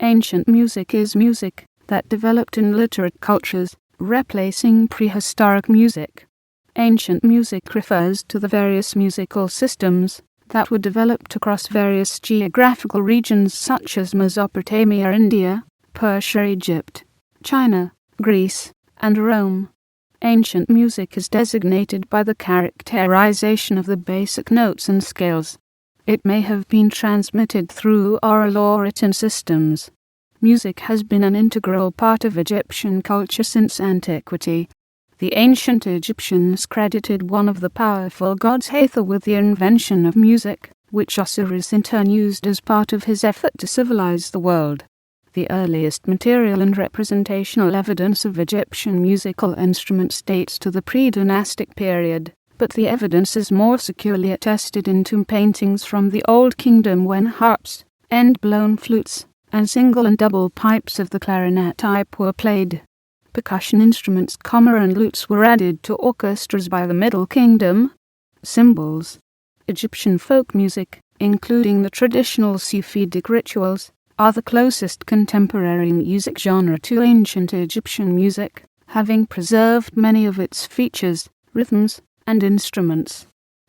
Ancient music is music that developed in literate cultures, replacing prehistoric music. Ancient music refers to the various musical systems that were developed across various geographical regions such as Mesopotamia, India, Persia, Egypt, China, Greece, and Rome. Ancient music is designated by the characterization of the basic notes and scales. It may have been transmitted through oral or written systems. Music has been an integral part of Egyptian culture since antiquity. The ancient Egyptians credited one of the powerful gods Hathor with the invention of music, which Osiris in turn used as part of his effort to civilize the world. The earliest material and representational evidence of Egyptian musical instruments dates to the Predynastic period, but the evidence is more securely attested in tomb paintings from the Old Kingdom when harps, end-blown flutes, and single and double pipes of the clarinet type were played. Percussion instruments, and lutes were added to orchestras by the Middle Kingdom. Cymbals. Egyptian folk music, including the traditional Sufi rituals, are the closest contemporary music genre to ancient Egyptian music, having preserved many of its features, rhythms, and instruments.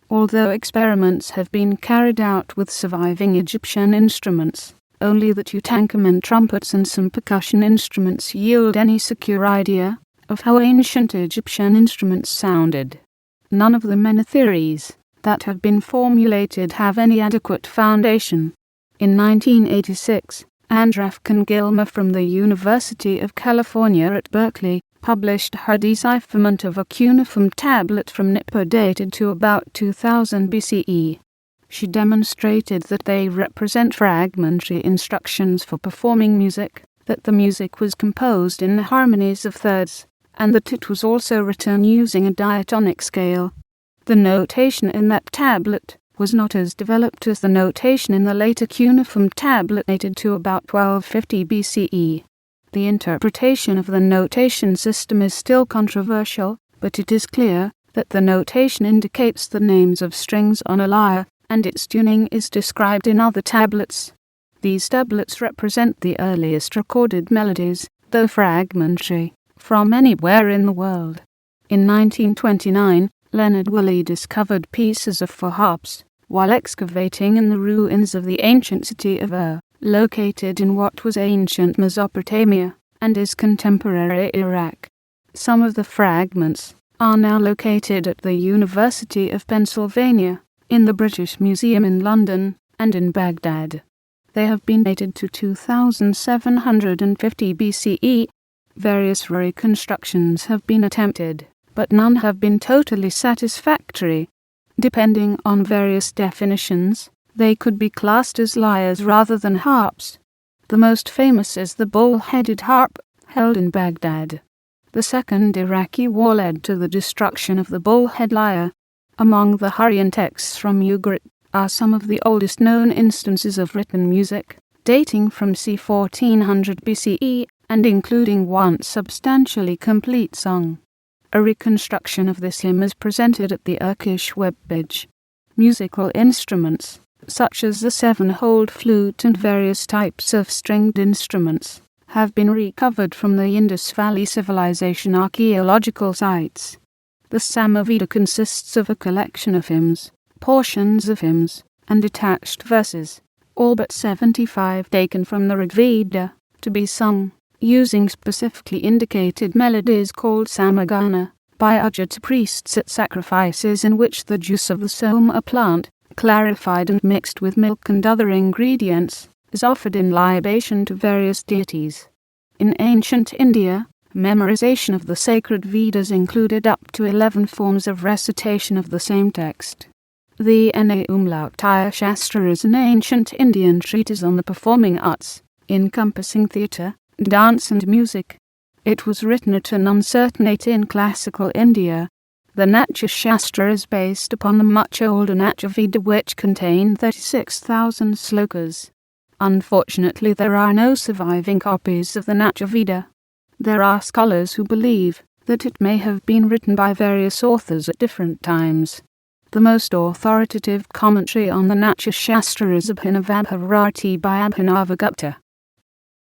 Although experiments have been carried out with surviving Egyptian instruments, only the Tutankhamun trumpets and some percussion instruments yield any secure idea of how ancient Egyptian instruments sounded. None of the many theories that have been formulated have any adequate foundation. In 1986, Andrafkan Gilmer from the University of California at Berkeley published her decipherment of a cuneiform tablet from Nippur dated to about 2000 BCE. She demonstrated that they represent fragmentary instructions for performing music, that the music was composed in harmonies of thirds, and that it was also written using a diatonic scale. The notation in that tablet was not as developed as the notation in the later cuneiform tablet dated to about 1250 BCE. The interpretation of the notation system is still controversial, but it is clear that the notation indicates the names of strings on a lyre, and its tuning is described in other tablets. These tablets represent the earliest recorded melodies, though fragmentary, from anywhere in the world. In 1929, Leonard Woolley discovered pieces of four harps while excavating in the ruins of the ancient city of Ur, located in what was ancient Mesopotamia and is contemporary Iraq. Some of the fragments are now located at the University of Pennsylvania, in the British Museum in London, and in Baghdad. They have been dated to 2750 BCE. Various reconstructions have been attempted, but none have been totally satisfactory. Depending on various definitions, they could be classed as lyres rather than harps. The most famous is the bull-headed harp, held in Baghdad. The Second Iraqi War led to the destruction of the bull-head lyre. Among the Hurrian texts from Ugarit are some of the oldest known instances of written music, dating from c. 1400 BCE and including one substantially complete song. A reconstruction of this hymn is presented at the Turkish webpage. Musical instruments, such as the seven-holed flute and various types of stringed instruments, have been recovered from the Indus Valley Civilization archaeological sites. The Samaveda consists of a collection of hymns, portions of hymns, and detached verses, all but 75 taken from the Rig Veda, to be sung, using specifically indicated melodies called samagana, by Ajata priests at sacrifices in which the juice of the soma plant, clarified and mixed with milk and other ingredients, is offered in libation to various deities. In ancient India, memorization of the sacred Vedas included up to 11 forms of recitation of the same text. The Na Shastra is an ancient Indian treatise on the performing arts, encompassing theatre, dance and music. It was written at an uncertain date in classical India. The Natya Shastra is based upon the much older Natya Veda, which contained 36,000 slokas. Unfortunately, there are no surviving copies of the Natya Veda. There are scholars who believe that it may have been written by various authors at different times. The most authoritative commentary on the Natya Shastra is Abhinavabharati by Abhinavagupta.